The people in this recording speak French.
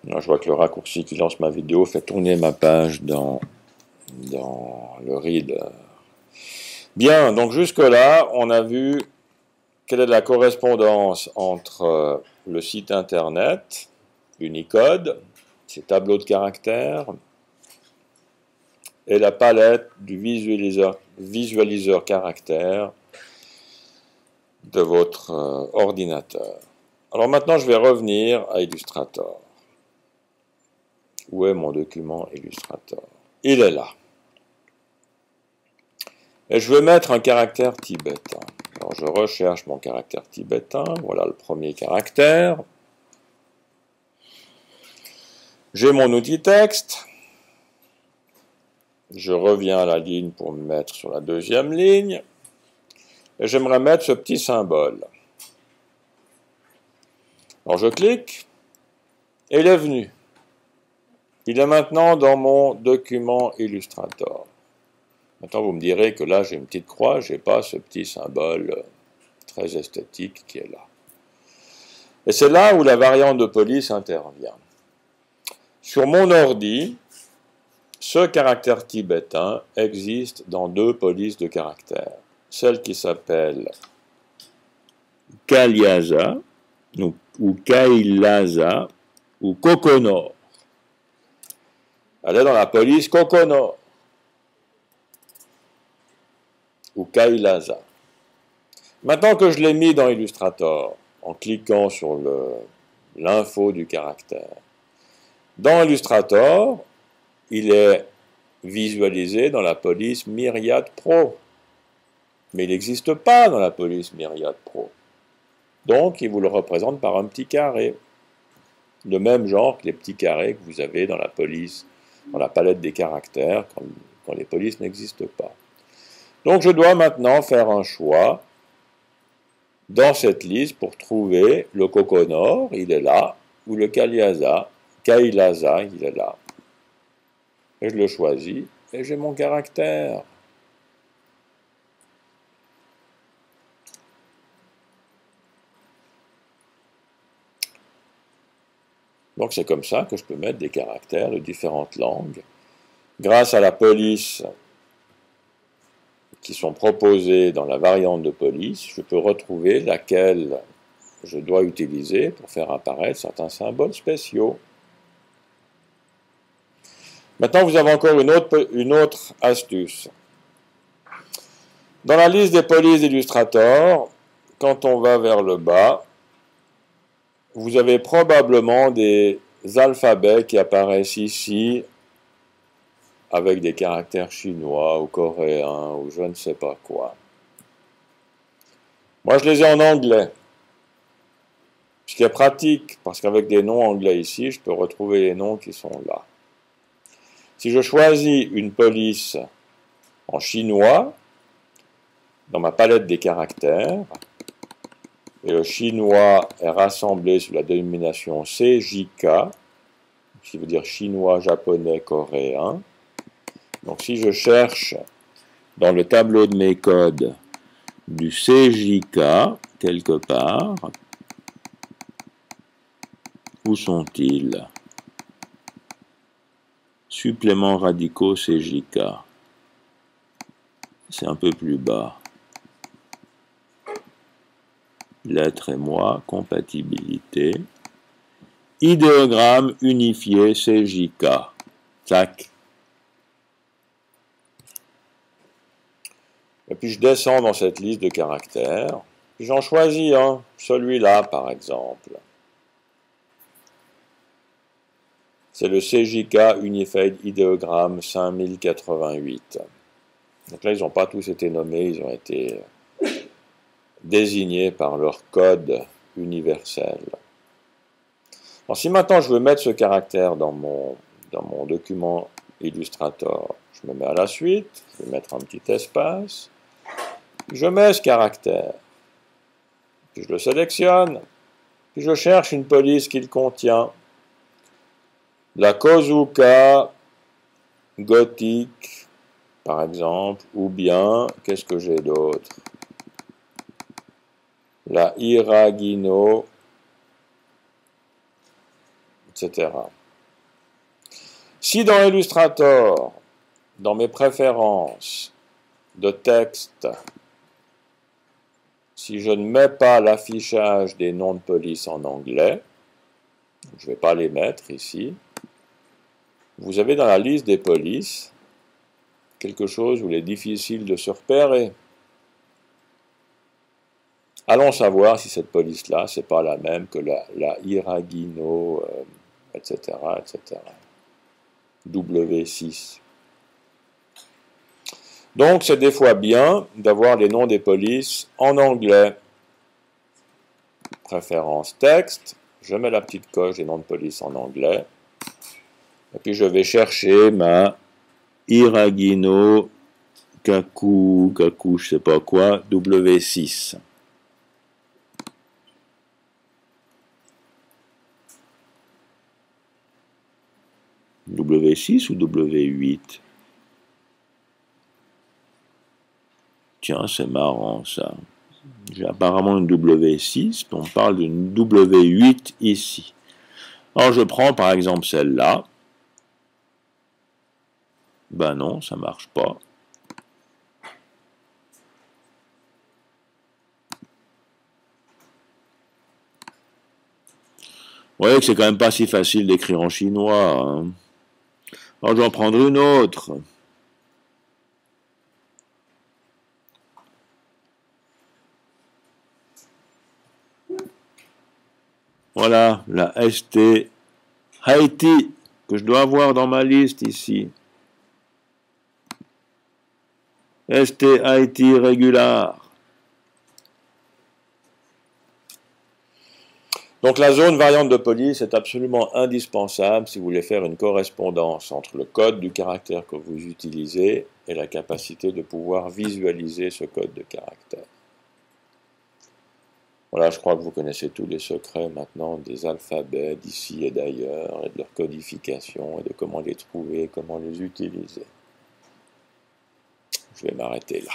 Alors, je vois que le raccourci qui lance ma vidéo fait tourner ma page dans le reader. Bien, donc jusque-là, on a vu quelle est la correspondance entre le site internet, Unicode, ses tableaux de caractères, et la palette du visualiseur caractère de votre ordinateur. Alors maintenant, je vais revenir à Illustrator. Où est mon document Illustrator? Il est là. Et je vais mettre un caractère tibétain. Alors je recherche mon caractère tibétain. Voilà le premier caractère. J'ai mon outil texte. Je reviens à la ligne pour me mettre sur la deuxième ligne. Et j'aimerais mettre ce petit symbole. Alors je clique. Et il est venu. Il est maintenant dans mon document Illustrator. Maintenant, vous me direz que là, j'ai une petite croix, je n'ai pas ce petit symbole très esthétique qui est là. Et c'est là où la variante de police intervient. Sur mon ordi, ce caractère tibétain existe dans deux polices de caractères. Celle qui s'appelle Kalyaza, ou Kailaza, ou Kokonor. Elle est dans la police Kokonor, ou Kailaza. Maintenant que je l'ai mis dans Illustrator, en cliquant sur l'info du caractère, dans Illustrator, il est visualisé dans la police Myriad Pro. Mais il n'existe pas dans la police Myriad Pro. Donc, il vous le représente par un petit carré. Le même genre que les petits carrés que vous avez dans la police, dans la palette des caractères, quand les polices n'existent pas. Donc, je dois maintenant faire un choix dans cette liste pour trouver le Kokonor, il est là, ou le Kailaza, il est là. Et je le choisis, et j'ai mon caractère. Donc c'est comme ça que je peux mettre des caractères de différentes langues. Grâce à la police qui sont proposées dans la variante de police, je peux retrouver laquelle je dois utiliser pour faire apparaître certains symboles spéciaux. Maintenant, vous avez encore une autre astuce. Dans la liste des polices d'Illustrator, quand on va vers le bas, vous avez probablement des alphabets qui apparaissent ici avec des caractères chinois ou coréens ou je ne sais pas quoi. Moi, je les ai en anglais. Ce qui est pratique, parce qu'avec des noms anglais ici, je peux retrouver les noms qui sont là. Si je choisis une police en chinois, dans ma palette des caractères, et le chinois est rassemblé sous la dénomination CJK, qui veut dire chinois, japonais, coréen. Donc si je cherche dans le tableau de mes codes du CJK, quelque part, où sont-ils? Suppléments radicaux CJK. C'est un peu plus bas. Lettres et moi, compatibilité. Idéogramme unifié CJK. Tac. Et puis je descends dans cette liste de caractères. Puis j'en choisis un, celui-là par exemple. C'est le CJK Unified Ideogram 5088. Donc là, ils n'ont pas tous été nommés, ils ont été désignés par leur code universel. Alors si maintenant je veux mettre ce caractère dans mon document Illustrator, je me mets à la suite, je vais mettre un petit espace, je mets ce caractère, puis je le sélectionne, puis je cherche une police qui le contient. La Kozuka gothique, par exemple, ou bien, qu'est-ce que j'ai d'autre? La Hiragino etc. Si dans Illustrator, dans mes préférences de texte, si je ne mets pas l'affichage des noms de police en anglais, je ne vais pas les mettre ici, vous avez dans la liste des polices quelque chose où il est difficile de se repérer. Allons savoir si cette police-là, ce n'est pas la même que la Iragino, etc., etc. W6. Donc, c'est des fois bien d'avoir les noms des polices en anglais. Préférence texte, je mets la petite coche des noms de police en anglais. Et puis, je vais chercher ma Iragino Kaku, je sais pas quoi, W6. W6 ou W8? Tiens, c'est marrant ça. J'ai apparemment une W6, puis on parle d'une W8 ici. Alors je prends par exemple celle-là. Ben non, ça marche pas. Vous voyez que c'est quand même pas si facile d'écrire en chinois. Hein. Alors je vais en prendre une autre. Voilà, la ST Haïti, que je dois avoir dans ma liste ici. ST Haïti régular. Donc la zone variante de police est absolument indispensable si vous voulez faire une correspondance entre le code du caractère que vous utilisez et la capacité de pouvoir visualiser ce code de caractère. Voilà, je crois que vous connaissez tous les secrets maintenant des alphabets d'ici et d'ailleurs, et de leur codification, et de comment les trouver, comment les utiliser. Je vais m'arrêter là.